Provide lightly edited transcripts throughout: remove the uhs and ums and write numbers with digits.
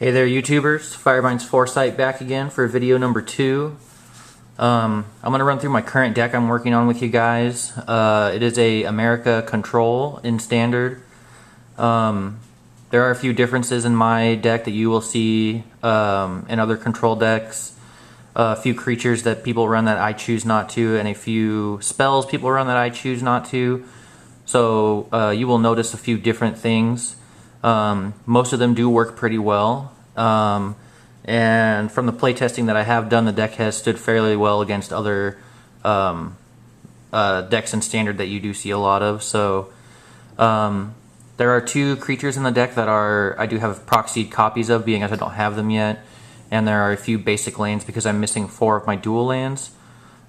Hey there YouTubers, Firemindsforesight back again for video number 2. I'm going to run through my current deck I'm working on with you guys. It is a America Control in Standard. There are a few differences in my deck that you will see in other control decks. A few creatures that people run that I choose not to, and a few spells people run that I choose not to. So you will notice a few different things. Most of them do work pretty well, and from the playtesting that I have done, the deck has stood fairly well against other decks in Standard that you do see a lot of. So there are 2 creatures in the deck that I do have proxied copies of, being as I don't have them yet, and there are a few basic lands because I'm missing 4 of my dual lands.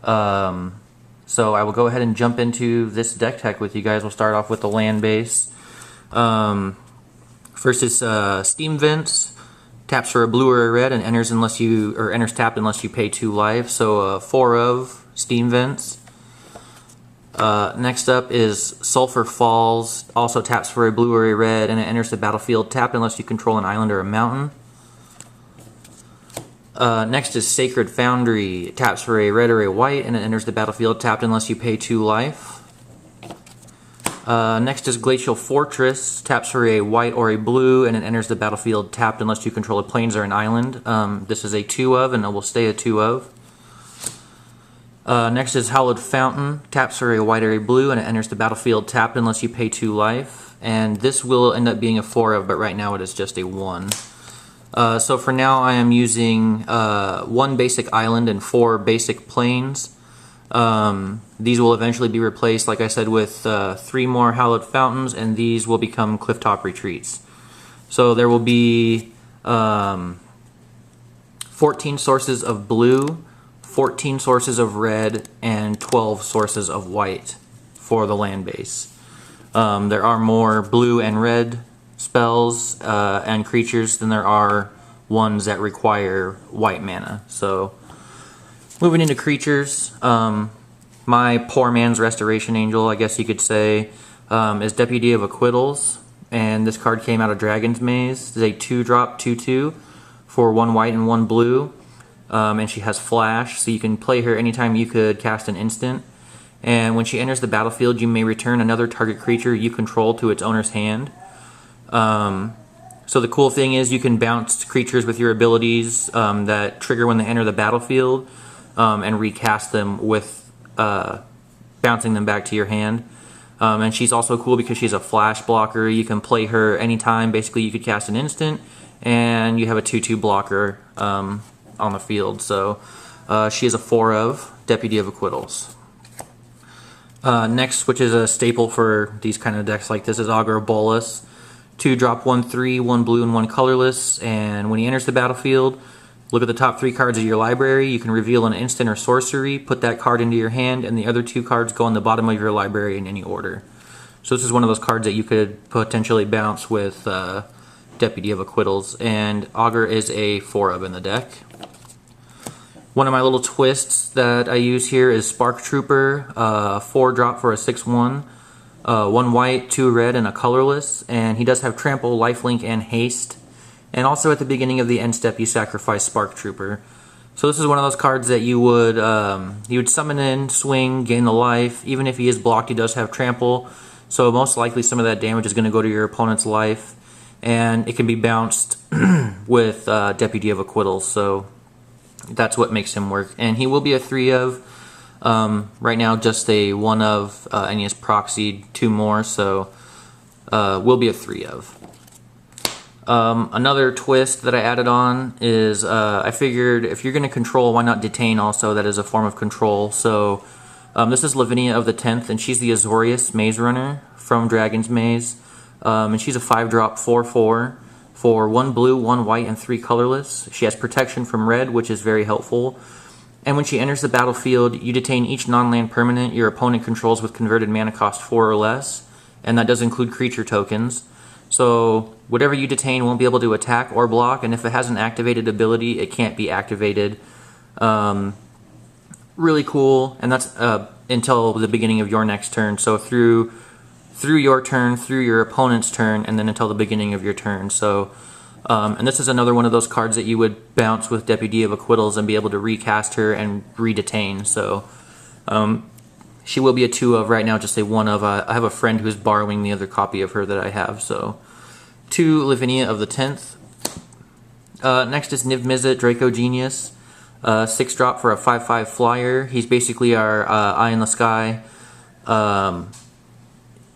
So I will go ahead and jump into this deck tech with you guys. We'll start off with the land base. First is Steam Vents. Taps for a blue or a red and enters tapped unless you pay 2 life. So 4 of Steam Vents. Next up is Sulfur Falls. Also taps for a blue or a red and it enters the battlefield tapped unless you control an island or a mountain. Next is Sacred Foundry. It taps for a red or a white and it enters the battlefield tapped unless you pay 2 life. Next is Glacial Fortress. Taps for a white or a blue and it enters the battlefield tapped unless you control a plains or an island. This is a 2 of and it will stay a 2 of. Next is Hallowed Fountain. Taps for a white or a blue and it enters the battlefield tapped unless you pay 2 life. And this will end up being a 4 of, but right now it is just a 1. So for now I am using 1 basic island and 4 basic plains. These will eventually be replaced, like I said, with 3 more Hallowed Fountains, and these will become Clifftop Retreats. So there will be 14 sources of blue, 14 sources of red, and 12 sources of white for the land base. There are more blue and red spells and creatures than there are ones that require white mana. So moving into creatures, my poor man's Restoration Angel, I guess you could say, is Deputy of Acquitals, and this card came out of Dragon's Maze. It's a 2-drop 2/2 for 1 white and 1 blue, and she has Flash, so you can play her anytime you could cast an instant. And when she enters the battlefield, you may return another target creature you control to its owner's hand. So the cool thing is you can bounce creatures with your abilities that trigger when they enter the battlefield, and recast them with bouncing them back to your hand. And she's also cool because she's a flash blocker. You can play her anytime. Basically, you could cast an instant, and you have a 2/2 blocker on the field. So she is a 4 of Deputy of Acquittals. Next, which is a staple for these kind of decks like this, is Augur of Bolas. 2-drop 1/3, 1 blue and 1 colorless, and when he enters the battlefield, look at the top 3 cards of your library. You can reveal an instant or sorcery, put that card into your hand, and the other 2 cards go on the bottom of your library in any order. So this is one of those cards that you could potentially bounce with Deputy of Acquittals, and Augur is a 4 of in the deck. One of my little twists that I use here is Spark Trooper, 4-drop for a 6/1, 1 white, 2 red, and a colorless, and he does have Trample, Lifelink, and Haste. And also at the beginning of the end step, you sacrifice Spark Trooper. So this is one of those cards that you would summon in, swing, gain the life. Even if he is blocked, he does have Trample. So most likely some of that damage is going to go to your opponent's life. And it can be bounced with Deputy of Acquittals. So that's what makes him work. And he will be a 3 of. Right now just a 1 of, and he has proxied 2 more. So will be a 3 of. Another twist that I added on is I figured if you're going to control, why not detain also? That is a form of control. So this is Lavinia of the 10th, and she's the Azorious Maze Runner from Dragon's Maze. And she's a 5-drop 4/4 for 1 blue, 1 white, and 3 colorless. She has protection from red, which is very helpful. And when she enters the battlefield, you detain each non-land permanent your opponent controls with converted mana cost 4 or less, and that does include creature tokens. So whatever you detain won't be able to attack or block, and if it has an activated ability, it can't be activated. Really cool, and that's until the beginning of your next turn. So through your turn, through your opponent's turn, and then until the beginning of your turn. So And this is another one of those cards that you would bounce with Deputy of Acquitals and be able to recast her and redetain. So she will be a 2 of right now, just a 1 of. I have a friend who's borrowing the other copy of her that I have. So 2 Lavinia of the 10th. Next is Niv-Mizzet, Dracogenius. 6-drop for a 5/5 flyer. He's basically our eye in the sky.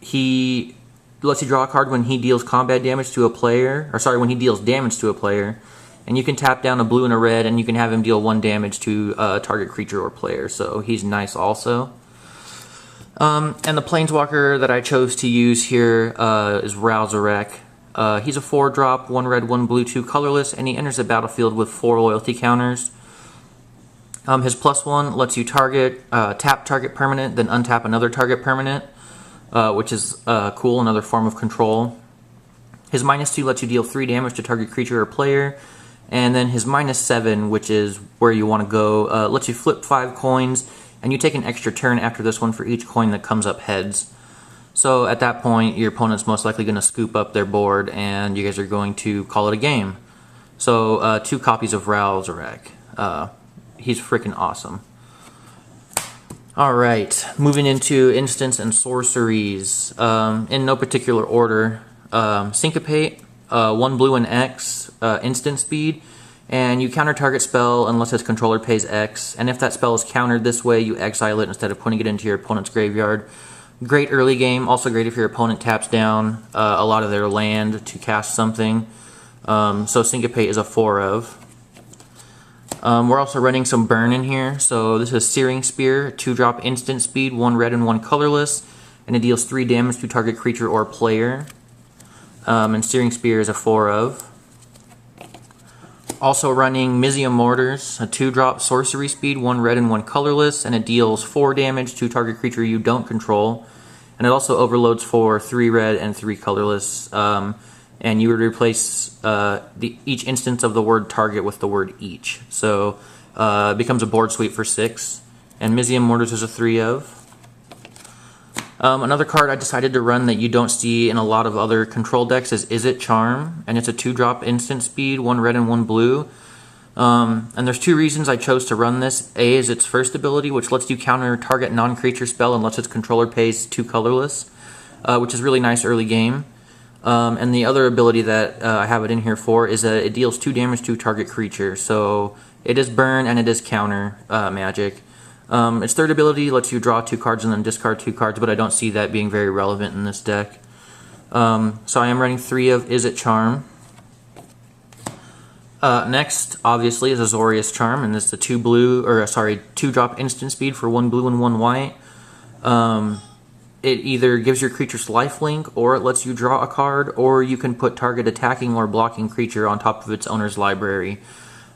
He lets you draw a card when he deals combat damage to a player, or sorry, when he deals damage to a player, and you can tap down a blue and a red, and you can have him deal 1 damage to a target creature or player, so he's nice also. And the Planeswalker that I chose to use here is Ral Zarek. He's a 4-drop, 1 red, 1 blue, 2 colorless, and he enters the battlefield with 4 loyalty counters. His +1 lets you tap target permanent, then untap another target permanent, which is cool, another form of control. His -2 lets you deal 3 damage to target creature or player, and then his -7, which is where you want to go, lets you flip 5 coins, and you take an extra turn after this one for each coin that comes up heads. So at that point, your opponent's most likely going to scoop up their board, and you guys are going to call it a game. So 2 copies of Ral Zarek. He's freaking awesome. Alright, moving into instants and sorceries. In no particular order. Syncopate, 1 blue and X, instant speed, and you counter target spell unless its controller pays X, and if that spell is countered this way, you exile it instead of putting it into your opponent's graveyard. Great early game, also great if your opponent taps down a lot of their land to cast something. So Syncopate is a 4 of. We're also running some burn in here, so this is Searing Spear, 2-drop instant speed, 1 red and 1 colorless, and it deals 3 damage to target creature or player. And Searing Spear is a 4 of. Also running Mizzium Mortars, a 2-drop sorcery speed, 1 red and 1 colorless, and it deals 4 damage to target creature you don't control. And it also overloads for 3 red and 3 colorless. And you would replace each instance of the word target with the word each. So it becomes a board sweep for 6. And Mizzium Mortars is a 3 of. Another card I decided to run that you don't see in a lot of other control decks is Izzet Charm, and it's a 2-drop instant speed, 1 red and 1 blue. And there's 2 reasons I chose to run this. A is its first ability, which lets you counter target non-creature spell unless its controller pays 2 colorless, which is really nice early game. And the other ability that I have it in here for is that it deals 2 damage to target creature. So it is burn and it is counter magic. Its third ability lets you draw 2 cards and then discard 2 cards, but I don't see that being very relevant in this deck. So I am running 3 of Izzet Charm. Next, obviously, is Azorious Charm, and this is a 2-drop instant speed for 1 blue and 1 white. It either gives your creatures lifelink, or it lets you draw a card, or you can put target attacking or blocking creature on top of its owner's library.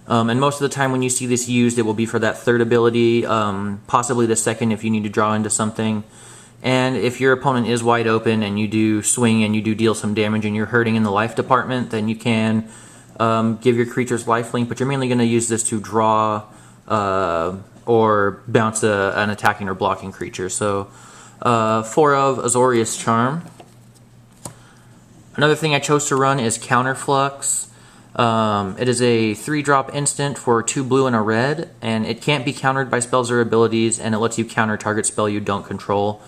And most of the time when you see this used, it will be for that third ability, possibly the second if you need to draw into something. And if your opponent is wide open and you do swing and you do deal some damage and you're hurting in the life department, then you can give your creatures lifelink, but you're mainly going to use this to draw or bounce an attacking or blocking creature. So 4 of Azorious Charm. Another thing I chose to run is Counterflux. It is a 3-drop instant for 2 blue and a red, and it can't be countered by spells or abilities, and it lets you counter target spell you don't control.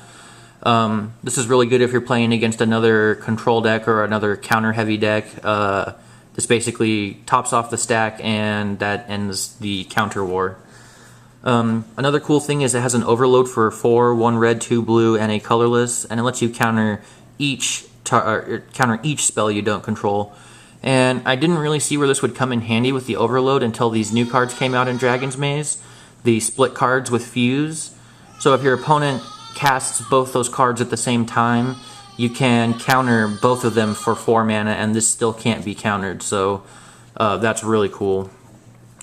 This is really good if you're playing against another control deck or another counter-heavy deck. This basically tops off the stack, and that ends the counter war. Another cool thing is it has an overload for 4, 1 red, 2 blue, and a colorless, and it lets you counter each spell you don't control. And I didn't really see where this would come in handy with the overload until these new cards came out in Dragon's Maze, the split cards with Fuse. So if your opponent casts both those cards at the same time, you can counter both of them for 4 mana, and this still can't be countered, so that's really cool.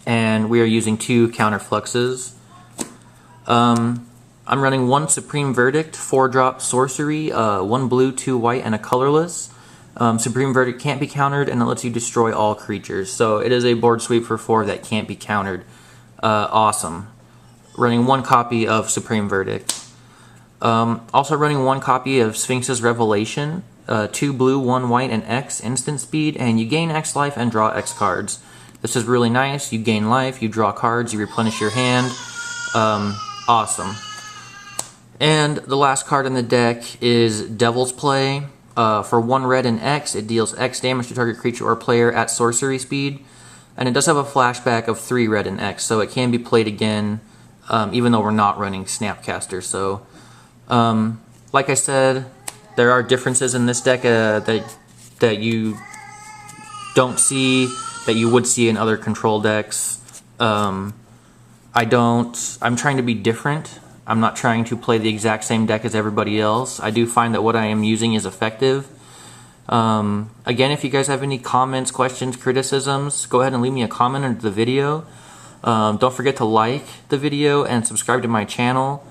And we are using 2 Counterfluxes. I'm running 1 Supreme Verdict, 4-drop sorcery, 1 blue, 2 white, and a colorless. Supreme Verdict can't be countered, and it lets you destroy all creatures. So it is a board sweep for 4 that can't be countered. Awesome. Running 1 copy of Supreme Verdict. Also running 1 copy of Sphinx's Revelation. 2 blue, 1 white, and X instant speed, and you gain X life and draw X cards. This is really nice. You gain life, you draw cards, you replenish your hand. Awesome. And the last card in the deck is Devil's Play. For 1 red and X, it deals X damage to target creature or player at sorcery speed. And it does have a flashback of 3 red and X, so it can be played again, even though we're not running Snapcaster. So, like I said, there are differences in this deck that you don't see, that you would see in other control decks. I'm trying to be different. I'm not trying to play the exact same deck as everybody else. I do find that what I am using is effective. Again, if you guys have any comments, questions, criticisms, go ahead and leave me a comment under the video. Don't forget to like the video and subscribe to my channel.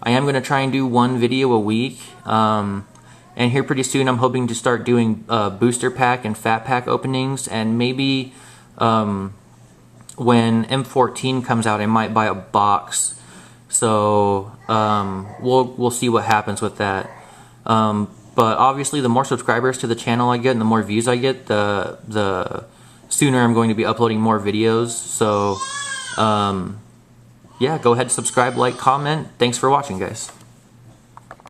I am going to try and do 1 video a week. And here pretty soon I'm hoping to start doing booster pack and fat pack openings, and maybe when M14 comes out I might buy a box. So we'll see what happens with that. But obviously the more subscribers to the channel I get and the more views I get, the sooner I'm going to be uploading more videos. So yeah, go ahead, subscribe, like, comment. Thanks for watching, guys.